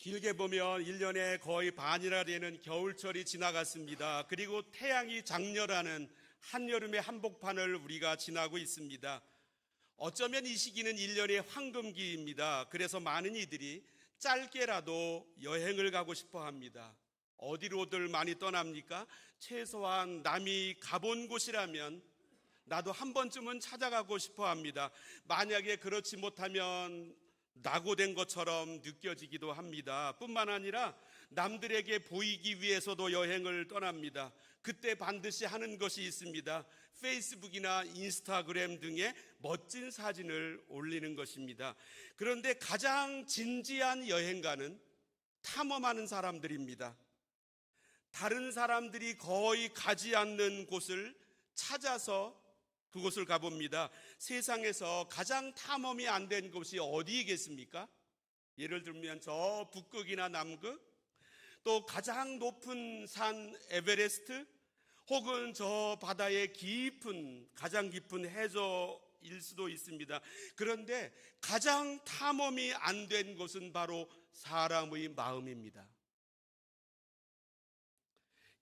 길게 보면 1년에 거의 반이나 되는 겨울철이 지나갔습니다. 그리고 태양이 장렬하는 한여름의 한복판을 우리가 지나고 있습니다. 어쩌면 이 시기는 1년의 황금기입니다. 그래서 많은 이들이 짧게라도 여행을 가고 싶어 합니다. 어디로들 많이 떠납니까? 최소한 남이 가본 곳이라면 나도 한 번쯤은 찾아가고 싶어 합니다. 만약에 그렇지 못하면 낙오된 것처럼 느껴지기도 합니다. 뿐만 아니라 남들에게 보이기 위해서도 여행을 떠납니다. 그때 반드시 하는 것이 있습니다. 페이스북이나 인스타그램 등의 멋진 사진을 올리는 것입니다. 그런데 가장 진지한 여행가는 탐험하는 사람들입니다. 다른 사람들이 거의 가지 않는 곳을 찾아서 그곳을 가봅니다. 세상에서 가장 탐험이 안 된 곳이 어디겠습니까? 예를 들면 저 북극이나 남극, 또 가장 높은 산 에베레스트, 혹은 저 바다의 가장 깊은 해저일 수도 있습니다. 그런데 가장 탐험이 안 된 곳은 바로 사람의 마음입니다.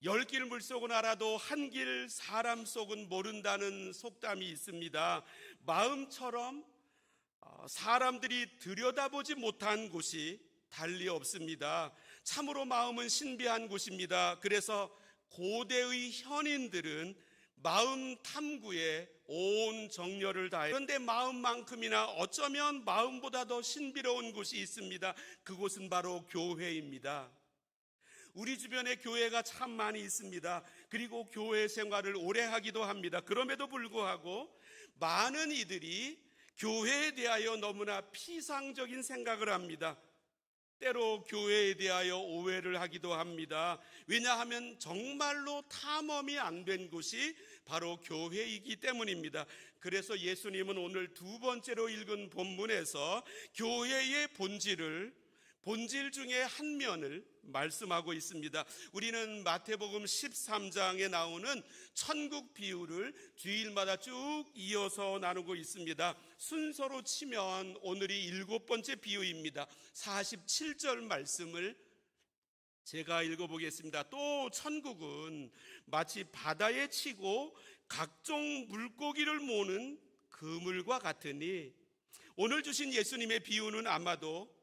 10길 물속은 알아도 한 길 사람 속은 모른다는 속담이 있습니다. 마음처럼 사람들이 들여다보지 못한 곳이 달리 없습니다. 참으로 마음은 신비한 곳입니다. 그래서 고대의 현인들은 마음 탐구에 온 정열을 다해. 그런데 마음만큼이나 어쩌면 마음보다 더 신비로운 곳이 있습니다. 그곳은 바로 교회입니다. 우리 주변에 교회가 참 많이 있습니다. 그리고 교회 생활을 오래 하기도 합니다. 그럼에도 불구하고 많은 이들이 교회에 대하여 너무나 피상적인 생각을 합니다. 때로 교회에 대하여 오해를 하기도 합니다. 왜냐하면 정말로 탐험이 안 된 곳이 바로 교회이기 때문입니다. 그래서 예수님은 오늘 두 번째로 읽은 본문에서 교회의 본질 중에 한 면을 말씀하고 있습니다. 우리는 마태복음 13장에 나오는 천국 비유를 주일마다 쭉 이어서 나누고 있습니다. 순서로 치면 오늘이 7번째 비유입니다. 47절 말씀을 제가 읽어보겠습니다. 또 천국은 마치 바다에 치고 각종 물고기를 모으는 그물과 같으니, 오늘 주신 예수님의 비유는 아마도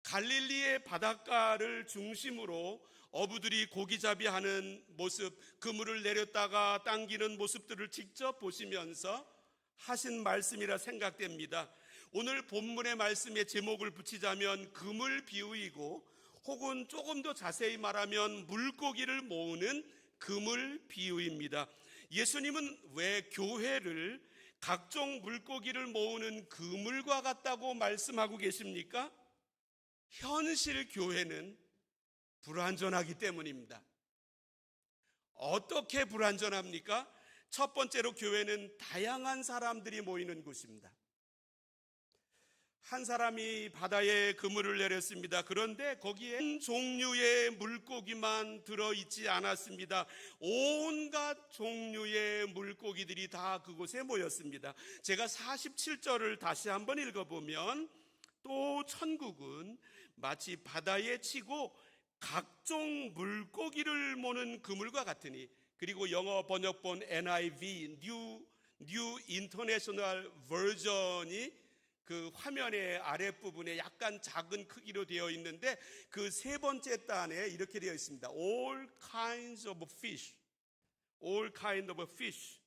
갈릴리의 바닷가를 중심으로 어부들이 고기잡이하는 모습, 그물을 내렸다가 당기는 모습들을 직접 보시면서 하신 말씀이라 생각됩니다. 오늘 본문의 말씀에 제목을 붙이자면 그물 비유이고, 혹은 조금 더 자세히 말하면 물고기를 모으는 그물 비유입니다. 예수님은 왜 교회를 각종 물고기를 모으는 그물과 같다고 말씀하고 계십니까? 현실 교회는 불완전하기 때문입니다. 어떻게 불완전합니까? 첫 번째로 교회는 다양한 사람들이 모이는 곳입니다. 한 사람이 바다에 그물을 내렸습니다. 그런데 거기에 한 종류의 물고기만 들어있지 않았습니다. 온갖 종류의 물고기들이 다 그곳에 모였습니다. 제가 47절을 다시 한번 읽어보면, 또 천국은 마치 바다에 치고 각종 물고기를 모는 그물과 같으니, 그리고 영어 번역본 NIV, New International Version이 그 화면의 아랫부분에 약간 작은 크기로 되어 있는데, 그 세 번째 단에 이렇게 되어 있습니다. All kinds of fish. All kind of fish.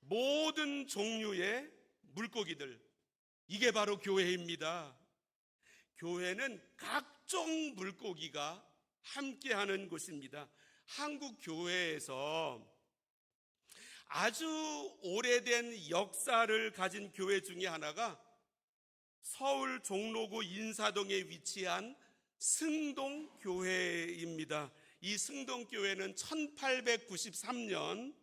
모든 종류의 물고기들. 이게 바로 교회입니다. 교회는 각종 물고기가 함께하는 곳입니다. 한국 교회에서 아주 오래된 역사를 가진 교회 중에 하나가 서울 종로구 인사동에 위치한 승동교회입니다. 이 승동교회는 1893년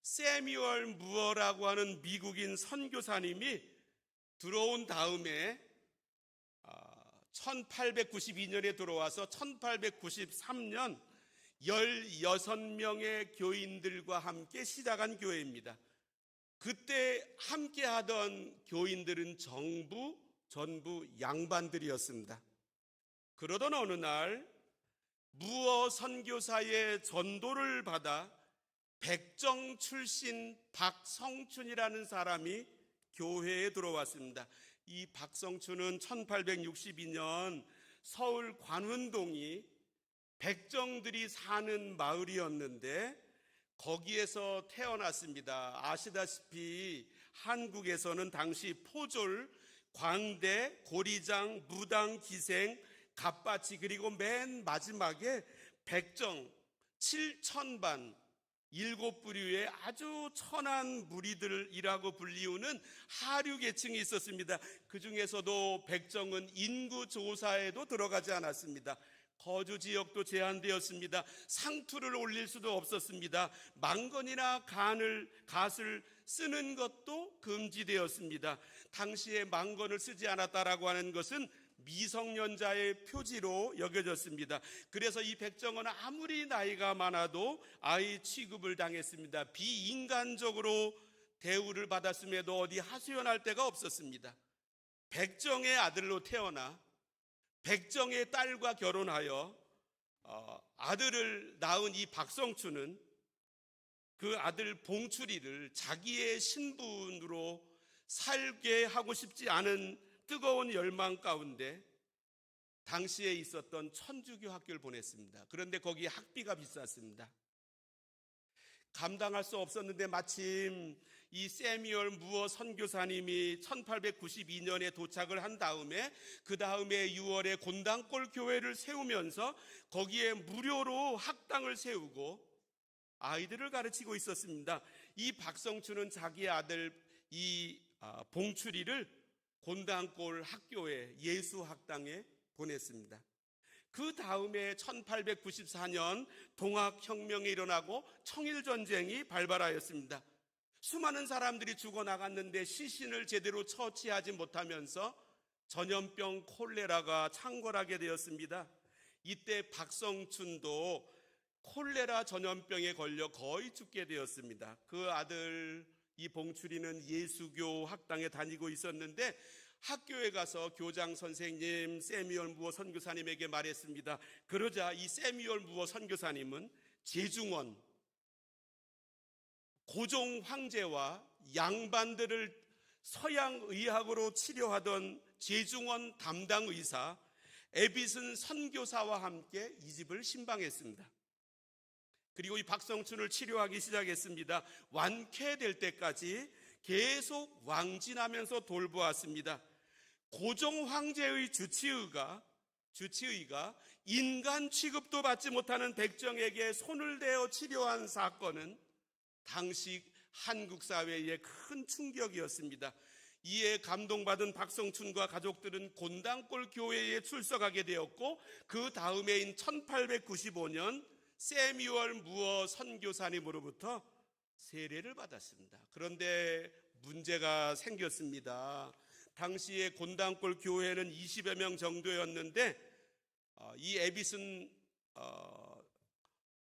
세뮤얼 무어라고 하는 미국인 선교사님이 들어온 다음에 1892년에 들어와서 1893년 16명의 교인들과 함께 시작한 교회입니다. 그때 함께 하던 교인들은 전부 양반들이었습니다. 그러던 어느 날 무어 선교사의 전도를 받아 백정 출신 박성춘이라는 사람이 교회에 들어왔습니다. 이 박성춘은 1862년 서울 관운동이 백정들이 사는 마을이었는데 거기에서 태어났습니다. 아시다시피 한국에서는 당시 포졸, 광대, 고리장, 무당, 기생, 갑바치, 그리고 맨 마지막에 백정 7,000반 7부류의 아주 천한 무리들이라고 불리우는 하류 계층이 있었습니다. 그 중에서도 백정은 인구 조사에도 들어가지 않았습니다. 거주 지역도 제한되었습니다. 상투를 올릴 수도 없었습니다. 망건이나 갓을 쓰는 것도 금지되었습니다. 당시에 망건을 쓰지 않았다라고 하는 것은 미성년자의 표지로 여겨졌습니다. 그래서 이 백정은 아무리 나이가 많아도 아이 취급을 당했습니다. 비인간적으로 대우를 받았음에도 어디 하소연할 데가 없었습니다. 백정의 아들로 태어나 백정의 딸과 결혼하여 아들을 낳은 이 박성춘은 그 아들 봉출이를 자기의 신분으로 살게 하고 싶지 않은 뜨거운 열망 가운데 당시에 있었던 천주교 학교를 보냈습니다. 그런데 거기 학비가 비쌌습니다. 감당할 수 없었는데 마침 이 세뮤얼 무어 선교사님이 1892년에 도착을 한 다음에 그 다음에 6월에 곤당골 교회를 세우면서 거기에 무료로 학당을 세우고 아이들을 가르치고 있었습니다. 이 박성춘은 자기 아들 이 봉출이를 곤당골 학교에 예수학당에 보냈습니다. 그 다음에 1894년 동학혁명이 일어나고 청일전쟁이 발발하였습니다. 수많은 사람들이 죽어나갔는데 시신을 제대로 처치하지 못하면서 전염병 콜레라가 창궐하게 되었습니다. 이때 박성춘도 콜레라 전염병에 걸려 거의 죽게 되었습니다. 그 아들 이 봉출이는 예수교 학당에 다니고 있었는데 학교에 가서 교장 선생님 세뮤얼 무어 선교사님에게 말했습니다. 그러자 이 세뮤얼 무어 선교사님은 제중원 고종 황제와 양반들을 서양 의학으로 치료하던 제중원 담당 의사 에비슨 선교사와 함께 이 집을 신방했습니다. 그리고 이 박성춘을 치료하기 시작했습니다. 완쾌될 때까지 계속 왕진하면서 돌보았습니다. 고종 황제의 주치의가 인간 취급도 받지 못하는 백정에게 손을 대어 치료한 사건은 당시 한국 사회에 큰 충격이었습니다. 이에 감동받은 박성춘과 가족들은 곤당골 교회에 출석하게 되었고 그 다음해인 1895년 세뮤얼 무어 선교사님으로부터 세례를 받았습니다. 그런데 문제가 생겼습니다. 당시에 곤당골 교회는 20여 명 정도였는데 이 에비슨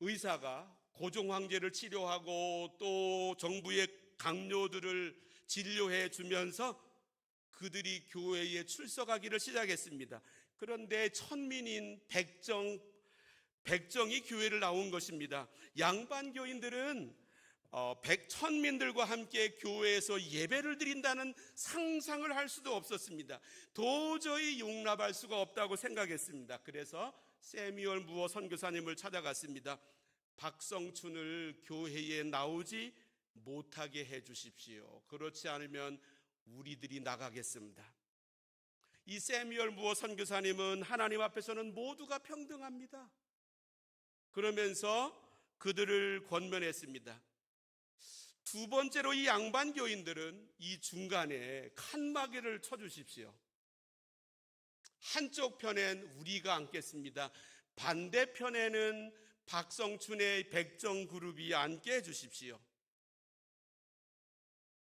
의사가 고종 황제를 치료하고 또 정부의 강요들을 진료해 주면서 그들이 교회에 출석하기를 시작했습니다. 그런데 천민인 백정이 교회를 나온 것입니다. 양반교인들은 천민들과 함께 교회에서 예배를 드린다는 상상을 할 수도 없었습니다. 도저히 용납할 수가 없다고 생각했습니다. 그래서 세뮤얼 무어 선교사님을 찾아갔습니다. 박성춘을 교회에 나오지 못하게 해 주십시오. 그렇지 않으면 우리들이 나가겠습니다. 이 세뮤얼 무어 선교사님은 하나님 앞에서는 모두가 평등합니다. 그러면서 그들을 권면했습니다. 두 번째로 이 양반 교인들은 이 중간에 칸막이를 쳐주십시오. 한쪽 편엔 우리가 앉겠습니다. 반대편에는 박성춘의 백정 그룹이 앉게 해주십시오.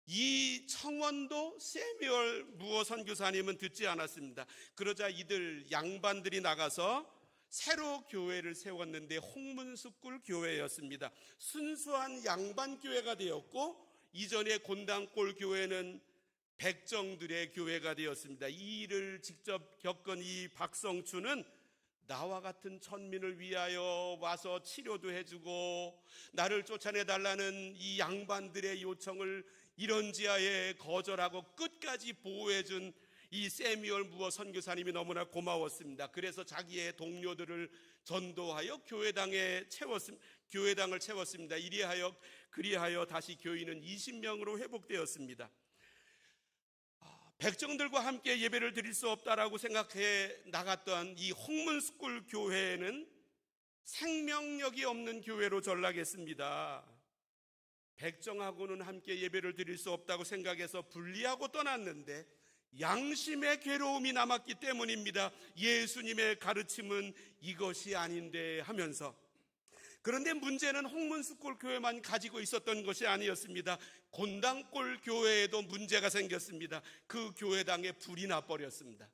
이 청원도 세뮤얼 무어 선교사님은 듣지 않았습니다. 그러자 이들 양반들이 나가서 새로 교회를 세웠는데 홍문숙굴 교회였습니다. 순수한 양반 교회가 되었고 이전에 곤당골 교회는 백정들의 교회가 되었습니다. 이 일을 직접 겪은 이 박성춘은 나와 같은 천민을 위하여 와서 치료도 해주고 나를 쫓아내달라는 이 양반들의 요청을 이런지하에 거절하고 끝까지 보호해준 이 세미얼 무어 선교사님이 너무나 고마웠습니다. 그래서 자기의 동료들을 전도하여 교회당을 채웠습니다. 그리하여 다시 교인은 20명으로 회복되었습니다. 백정들과 함께 예배를 드릴 수 없다라고 생각해 나갔던 이 홍문스쿨 교회는 생명력이 없는 교회로 전락했습니다. 백정하고는 함께 예배를 드릴 수 없다고 생각해서 분리하고 떠났는데 양심의 괴로움이 남았기 때문입니다. 예수님의 가르침은 이것이 아닌데 하면서. 그런데 문제는 홍문스쿨 교회만 가지고 있었던 것이 아니었습니다. 곤당골 교회에도 문제가 생겼습니다. 그 교회당에 불이 나버렸습니다.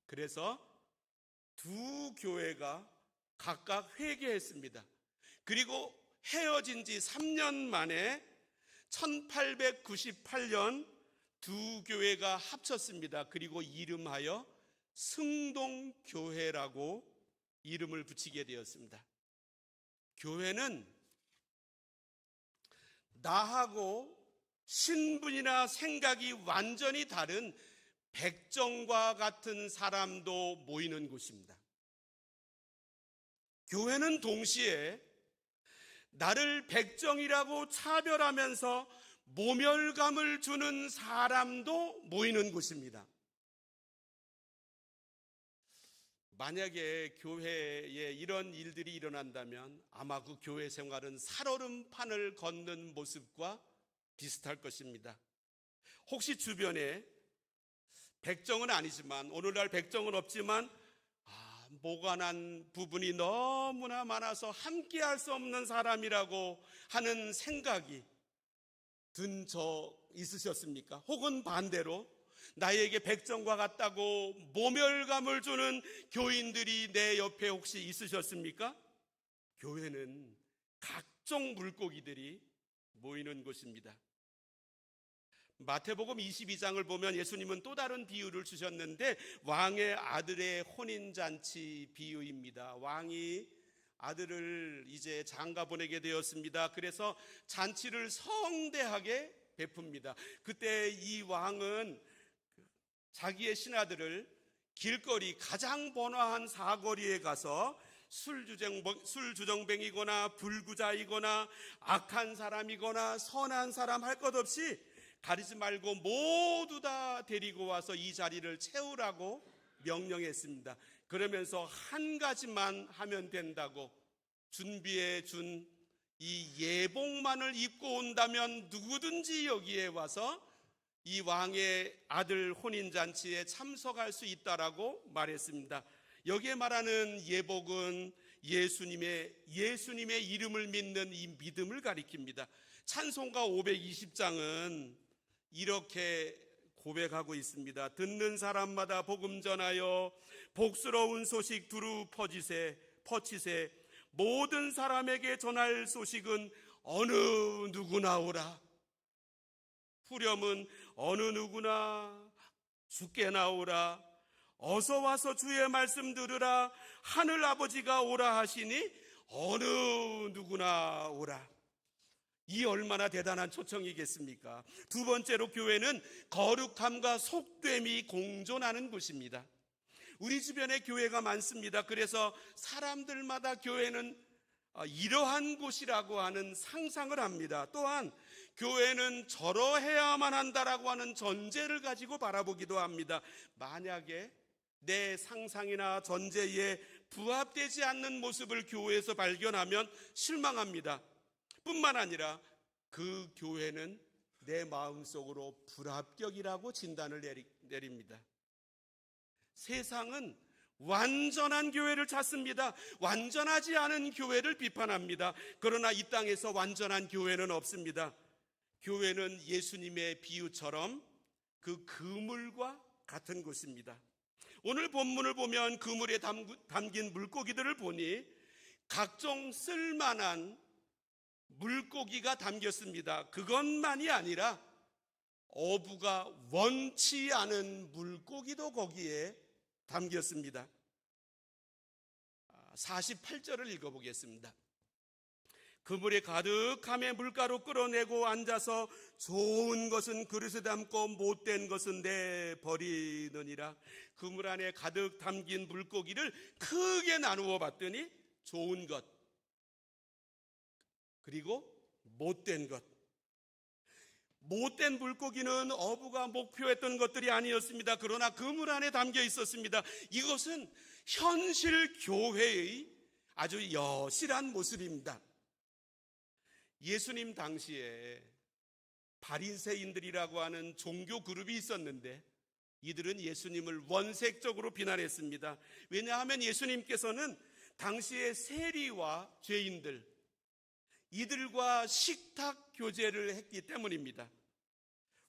그래서 두 교회가 각각 회개했습니다. 그리고 헤어진 지 3년 만에 1898년 두 교회가 합쳤습니다. 그리고 이름하여 승동교회라고 이름을 붙이게 되었습니다. 교회는 나하고 신분이나 생각이 완전히 다른 백정과 같은 사람도 모이는 곳입니다. 교회는 동시에 나를 백정이라고 차별하면서 모멸감을 주는 사람도 모이는 곳입니다. 만약에 교회에 이런 일들이 일어난다면 아마 그 교회 생활은 살얼음판을 걷는 모습과 비슷할 것입니다. 혹시 주변에 백정은 아니지만, 오늘날 백정은 없지만 모관한 부분이 너무나 많아서 함께 할 수 없는 사람이라고 하는 생각이 든 적 있으셨습니까? 혹은 반대로 나에게 백정과 같다고 모멸감을 주는 교인들이 내 옆에 혹시 있으셨습니까? 교회는 각종 물고기들이 모이는 곳입니다. 마태복음 22장을 보면 예수님은 또 다른 비유를 주셨는데 왕의 아들의 혼인잔치 비유입니다. 왕이 아들을 이제 장가 보내게 되었습니다. 그래서 잔치를 성대하게 베풉니다. 그때 이 왕은 자기의 신하들을 길거리 가장 번화한 사거리에 가서 술주정뱅이거나 불구자이거나 악한 사람이거나 선한 사람 할 것 없이 가리지 말고 모두 다 데리고 와서 이 자리를 채우라고 명령했습니다. 그러면서 한 가지만 하면 된다고 준비해 준 이 예복만을 입고 온다면 누구든지 여기에 와서 이 왕의 아들 혼인잔치에 참석할 수 있다라고 말했습니다. 여기에 말하는 예복은 예수님의 이름을 믿는 이 믿음을 가리킵니다. 찬송가 520장은 이렇게 고백하고 있습니다. 듣는 사람마다 복음 전하여 복스러운 소식 두루 퍼치세 모든 사람에게 전할 소식은 어느 누구나 오라. 후렴은 어느 누구나 주께 나오라. 어서 와서 주의 말씀 들으라. 하늘 아버지가 오라 하시니 어느 누구나 오라. 이 얼마나 대단한 초청이겠습니까? 두 번째로 교회는 거룩함과 속됨이 공존하는 곳입니다. 우리 주변에 교회가 많습니다. 그래서 사람들마다 교회는 이러한 곳이라고 하는 상상을 합니다. 또한 교회는 저러해야만 한다라고 하는 전제를 가지고 바라보기도 합니다. 만약에 내 상상이나 전제에 부합되지 않는 모습을 교회에서 발견하면 실망합니다. 뿐만 아니라 그 교회는 내 마음속으로 불합격이라고 진단을 내립니다. 세상은 완전한 교회를 찾습니다. 완전하지 않은 교회를 비판합니다. 그러나 이 땅에서 완전한 교회는 없습니다. 교회는 예수님의 비유처럼 그 그물과 같은 곳입니다. 오늘 본문을 보면 그물에 담긴 물고기들을 보니 각종 쓸만한 물고기가 담겼습니다. 그것만이 아니라 어부가 원치 않은 물고기도 거기에 담겼습니다. 48절을 읽어보겠습니다. 그물에 가득함에 물가로 끌어내고 앉아서 좋은 것은 그릇에 담고 못된 것은 내버리느니라. 그물 안에 가득 담긴 물고기를 크게 나누어 봤더니 좋은 것 그리고 못된 것. 못된 물고기는 어부가 목표했던 것들이 아니었습니다. 그러나 그물 안에 담겨 있었습니다. 이것은 현실 교회의 아주 여실한 모습입니다. 예수님 당시에 바리새인들이라고 하는 종교 그룹이 있었는데 이들은 예수님을 원색적으로 비난했습니다. 왜냐하면 예수님께서는 당시에 세리와 죄인들, 이들과 식탁 교제를 했기 때문입니다.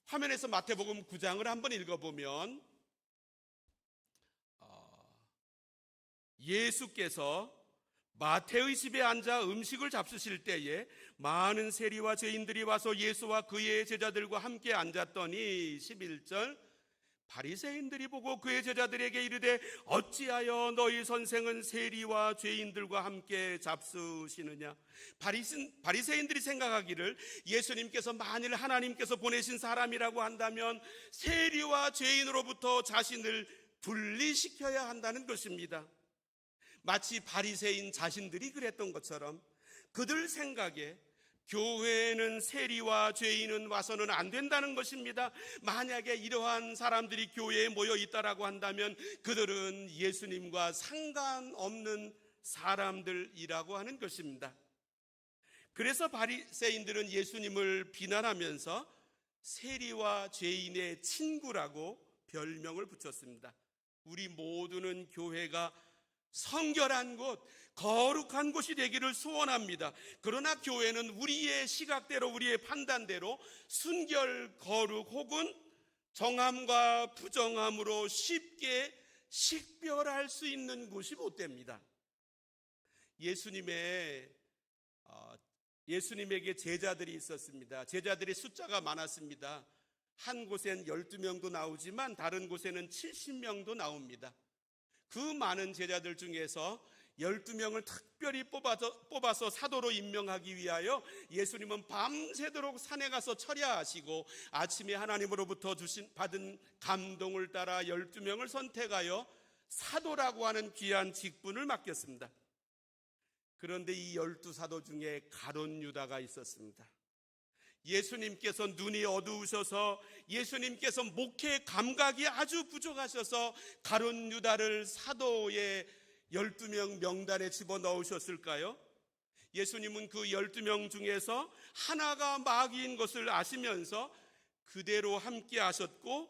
화면에서 마태복음 9장을 한번 읽어보면 예수께서 마태의 집에 앉아 음식을 잡수실 때에 많은 세리와 죄인들이 와서 예수와 그의 제자들과 함께 앉았더니 11절 바리새인들이 보고 그의 제자들에게 이르되 어찌하여 너희 선생은 세리와 죄인들과 함께 잡수시느냐. 바리새인들이 생각하기를 예수님께서 만일 하나님께서 보내신 사람이라고 한다면 세리와 죄인으로부터 자신을 분리시켜야 한다는 것입니다. 마치 바리새인 자신들이 그랬던 것처럼 그들 생각에 교회에는 세리와 죄인은 와서는 안 된다는 것입니다. 만약에 이러한 사람들이 교회에 모여 있다라고 한다면 그들은 예수님과 상관없는 사람들이라고 하는 것입니다. 그래서 바리새인들은 예수님을 비난하면서 세리와 죄인의 친구라고 별명을 붙였습니다. 우리 모두는 교회가 성결한 곳, 거룩한 곳이 되기를 소원합니다. 그러나 교회는 우리의 시각대로, 우리의 판단대로 순결, 거룩 혹은 정함과 부정함으로 쉽게 식별할 수 있는 곳이 못 됩니다. 예수님에게 제자들이 있었습니다. 제자들의 숫자가 많았습니다. 한 곳엔 12명도 나오지만 다른 곳에는 70명도 나옵니다. 그 많은 제자들 중에서 12명을 특별히 뽑아서 사도로 임명하기 위하여 예수님은 밤새도록 산에 가서 철야하시고 아침에 하나님으로부터 받은 감동을 따라 12명을 선택하여 사도라고 하는 귀한 직분을 맡겼습니다. 그런데 이 12사도 중에 가룟 유다가 있었습니다. 예수님께서 눈이 어두우셔서 예수님께서 목회 감각이 아주 부족하셔서 가룟 유다를 사도의 12명 명단에 집어넣으셨을까요? 예수님은 그 12명 중에서 하나가 마귀인 것을 아시면서 그대로 함께 하셨고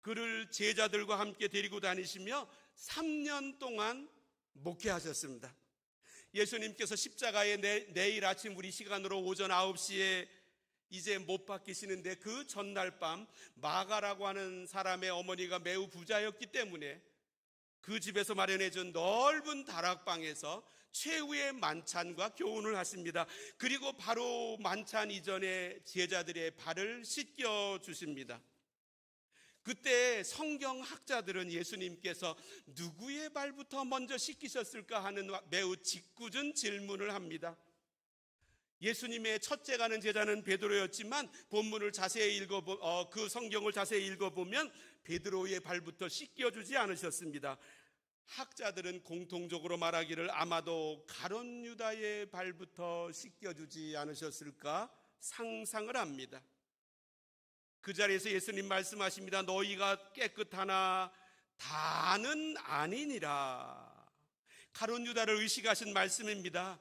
그를 제자들과 함께 데리고 다니시며 3년 동안 목회하셨습니다. 예수님께서 십자가에 내일 아침 우리 시간으로 오전 9시에 이제 못 박히시는데 그 전날 밤 마가라고 하는 사람의 어머니가 매우 부자였기 때문에 그 집에서 마련해준 넓은 다락방에서 최후의 만찬과 교훈을 하십니다. 그리고 바로 만찬 이전에 제자들의 발을 씻겨 주십니다. 그때 성경학자들은 예수님께서 누구의 발부터 먼저 씻기셨을까 하는 매우 짓궂은 질문을 합니다. 예수님의 첫째 가는 제자는 베드로였지만 본문을 자세히 그 성경을 자세히 읽어보면 베드로의 발부터 씻겨주지 않으셨습니다. 학자들은 공통적으로 말하기를 아마도 가룟 유다의 발부터 씻겨주지 않으셨을까 상상을 합니다. 그 자리에서 예수님 말씀하십니다. 너희가 깨끗하나 다는 아니니라. 가룟 유다를 의식하신 말씀입니다.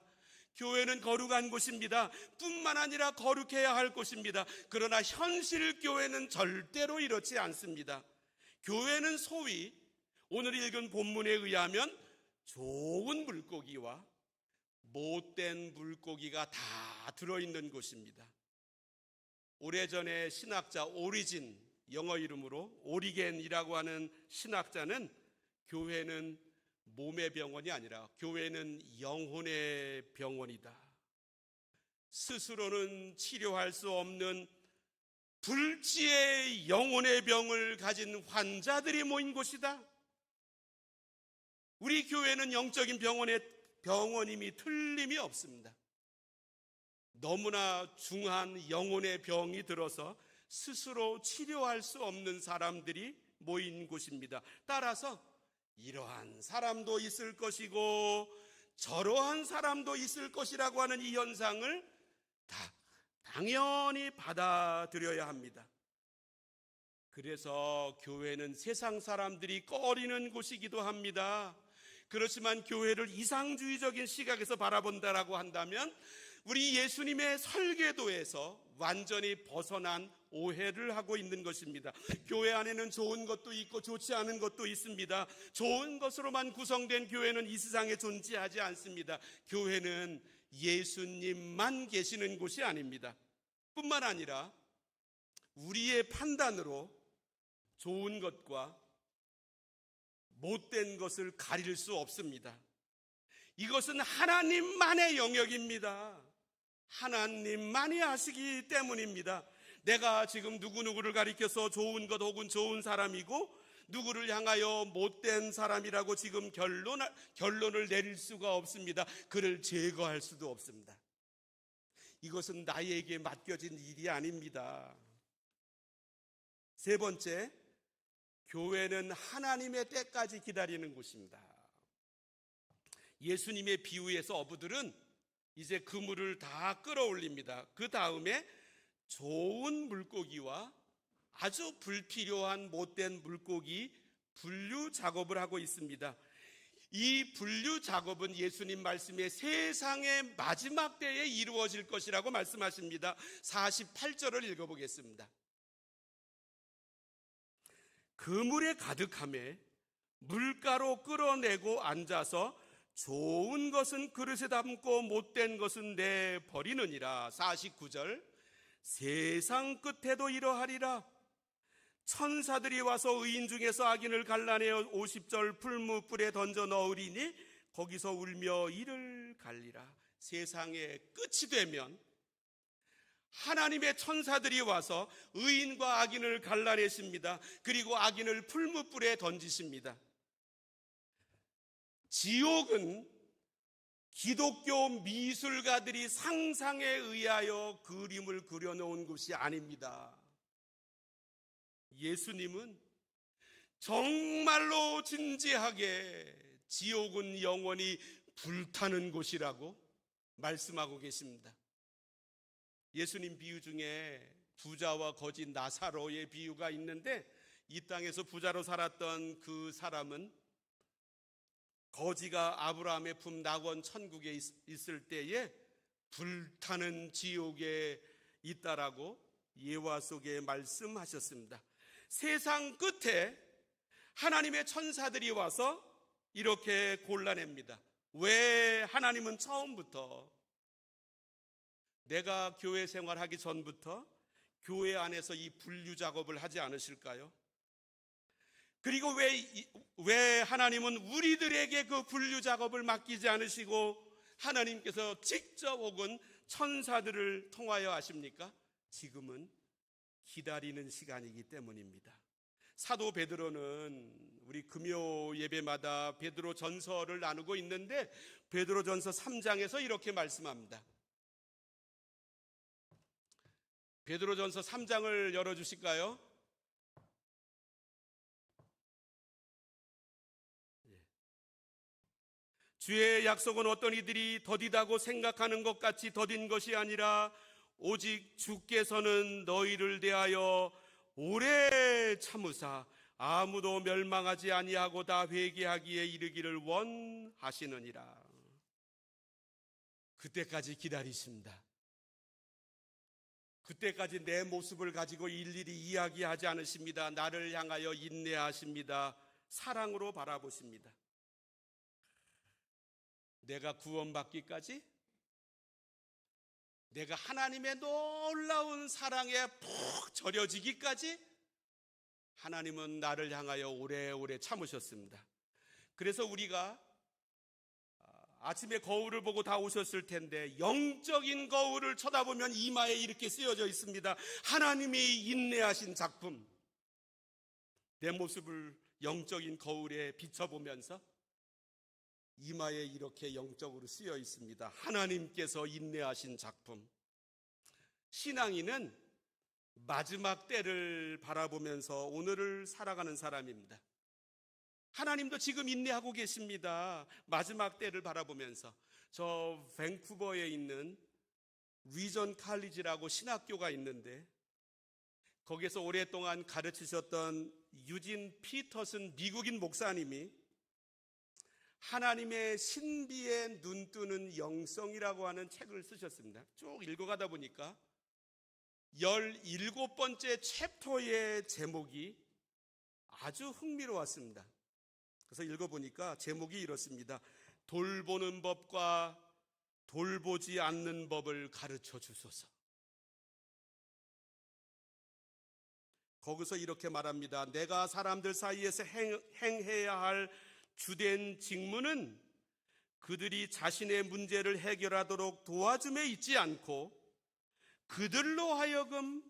교회는 거룩한 곳입니다. 뿐만 아니라 거룩해야 할 곳입니다. 그러나 현실 교회는 절대로 이렇지 않습니다. 교회는 소위 오늘 읽은 본문에 의하면 좋은 물고기와 못된 물고기가 다 들어있는 곳입니다. 오래전에 신학자 오리진, 영어 이름으로 오리겐이라고 하는 신학자는 교회는 몸의 병원이 아니라 교회는 영혼의 병원이다. 스스로는 치료할 수 없는 불치의 영혼의 병을 가진 환자들이 모인 곳이다. 우리 교회는 영적인 병원임이 틀림이 없습니다. 너무나 중한 영혼의 병이 들어서 스스로 치료할 수 없는 사람들이 모인 곳입니다. 따라서 이러한 사람도 있을 것이고 저러한 사람도 있을 것이라고 하는 이 현상을 다 당연히 받아들여야 합니다. 그래서 교회는 세상 사람들이 꺼리는 곳이기도 합니다. 그렇지만 교회를 이상주의적인 시각에서 바라본다라고 한다면 우리 예수님의 설계도에서 완전히 벗어난 오해를 하고 있는 것입니다. 교회 안에는 좋은 것도 있고 좋지 않은 것도 있습니다. 좋은 것으로만 구성된 교회는 이 세상에 존재하지 않습니다. 교회는 예수님만 계시는 곳이 아닙니다. 뿐만 아니라 우리의 판단으로 좋은 것과 못된 것을 가릴 수 없습니다. 이것은 하나님만의 영역입니다. 하나님만이 아시기 때문입니다. 내가 지금 누구누구를 가리켜서 좋은 것 혹은 좋은 사람이고 누구를 향하여 못된 사람이라고 지금 결론을 내릴 수가 없습니다. 그를 제거할 수도 없습니다. 이것은 나에게 맡겨진 일이 아닙니다. 세 번째, 교회는 하나님의 때까지 기다리는 곳입니다. 예수님의 비유에서 어부들은 이제 그물을 다 끌어올립니다. 그 다음에 좋은 물고기와 아주 불필요한 못된 물고기 분류 작업을 하고 있습니다. 이 분류 작업은 예수님 말씀에 세상의 마지막 때에 이루어질 것이라고 말씀하십니다. 48절을 읽어보겠습니다. 그물에 가득함에 물가로 끌어내고 앉아서 좋은 것은 그릇에 담고 못된 것은 내버리느니라. 49절, 세상 끝에도 이러하리라. 천사들이 와서 의인 중에서 악인을 갈라내어 50절 풀무불에 던져 넣으리니 거기서 울며 이를 갈리라. 세상의 끝이 되면 하나님의 천사들이 와서 의인과 악인을 갈라내십니다. 그리고 악인을 풀무불에 던지십니다. 지옥은 기독교 미술가들이 상상에 의하여 그림을 그려놓은 곳이 아닙니다. 예수님은 정말로 진지하게 지옥은 영원히 불타는 곳이라고 말씀하고 계십니다. 예수님 비유 중에 부자와 거지 나사로의 비유가 있는데 이 땅에서 부자로 살았던 그 사람은 거지가 아브라함의 품 낙원 천국에 있을 때에 불타는 지옥에 있다라고 예화 속에 말씀하셨습니다. 세상 끝에 하나님의 천사들이 와서 이렇게 골라냅니다. 왜 하나님은 처음부터 내가 교회 생활하기 전부터 교회 안에서 이 분류 작업을 하지 않으실까요? 그리고 왜 하나님은 우리들에게 그 분류 작업을 맡기지 않으시고 하나님께서 직접 혹은 천사들을 통하여 하십니까? 지금은 기다리는 시간이기 때문입니다. 사도 베드로는 우리 금요 예배마다 베드로 전서를 나누고 있는데 베드로 전서 3장에서 이렇게 말씀합니다. 베드로 전서 3장을 열어주실까요? 주의 약속은 어떤 이들이 더디다고 생각하는 것 같이 더딘 것이 아니라 오직 주께서는 너희를 대하여 오래 참으사 아무도 멸망하지 아니하고 다 회개하기에 이르기를 원하시느니라. 그때까지 기다리십니다. 그때까지 내 모습을 가지고 일일이 이야기하지 않으십니다. 나를 향하여 인내하십니다. 사랑으로 바라보십니다. 내가 구원받기까지, 내가 하나님의 놀라운 사랑에 푹 절여지기까지 하나님은 나를 향하여 오래오래 참으셨습니다. 그래서 우리가 아침에 거울을 보고 다 오셨을 텐데 영적인 거울을 쳐다보면 이마에 이렇게 쓰여져 있습니다. 하나님이 인내하신 작품. 내 모습을 영적인 거울에 비춰보면서 이마에 이렇게 영적으로 쓰여 있습니다. 하나님께서 인내하신 작품. 신앙인은 마지막 때를 바라보면서 오늘을 살아가는 사람입니다. 하나님도 지금 인내하고 계십니다. 마지막 때를 바라보면서. 저 밴쿠버에 있는 위전 칼리지라고 신학교가 있는데 거기서 오랫동안 가르치셨던 유진 피터슨 미국인 목사님이 하나님의 신비에 눈뜨는 영성이라고 하는 책을 쓰셨습니다. 쭉 읽어가다 보니까 17번째 챕터의 제목이 아주 흥미로웠습니다. 그래서 읽어보니까 제목이 이렇습니다. 돌보는 법과 돌보지 않는 법을 가르쳐 주소서. 거기서 이렇게 말합니다. 내가 사람들 사이에서 행해야 할 주된 직무는 그들이 자신의 문제를 해결하도록 도와줌에 있지 않고 그들로 하여금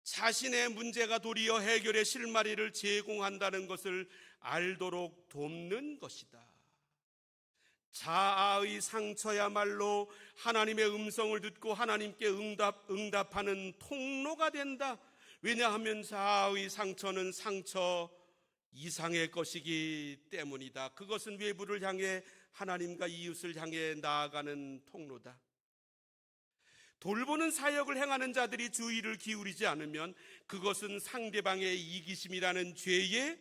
자신의 문제가 도리어 해결의 실마리를 제공한다는 것을 알도록 돕는 것이다. 자아의 상처야말로 하나님의 음성을 듣고 하나님께 응답하는 통로가 된다. 왜냐하면 자아의 상처는 상처 이상의 것이기 때문이다. 그것은 외부를 향해 하나님과 이웃을 향해 나아가는 통로다. 돌보는 사역을 행하는 자들이 주의를 기울이지 않으면 그것은 상대방의 이기심이라는 죄의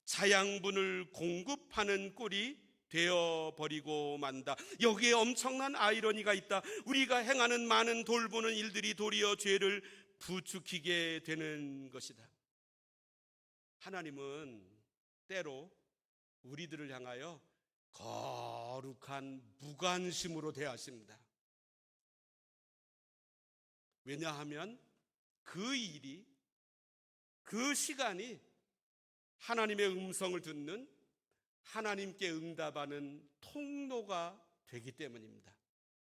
자양분을 공급하는 꼴이 되어버리고 만다. 여기에 엄청난 아이러니가 있다. 우리가 행하는 많은 돌보는 일들이 도리어 죄를 부추기게 되는 것이다. 하나님은 때로 우리들을 향하여 거룩한 무관심으로 대하십니다. 왜냐하면 그 일이, 그 시간이 하나님의 음성을 듣는, 하나님께 응답하는 통로가 되기 때문입니다.